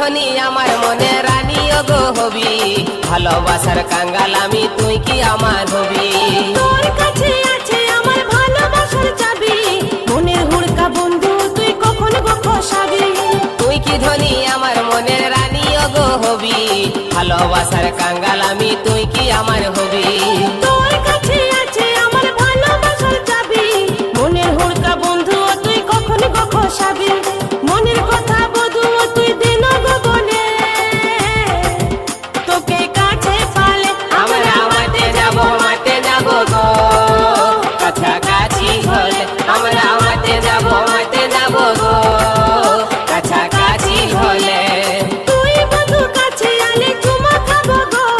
ধনী আমার মনে রানী গো হবি, ভালোবাসার কাঙ্গাল আমি তুই কি আমার হবি। তোর কাছে আছে আমার ভালোবাসার চাবি, মনের হুড়কা বন্ধু তুই কখন গো খসাবি। তুই কি ধনী আমার মনের রানী গো হবি, ভালোবাসার কাঙ্গাল আমি তুই কি আমার হবি।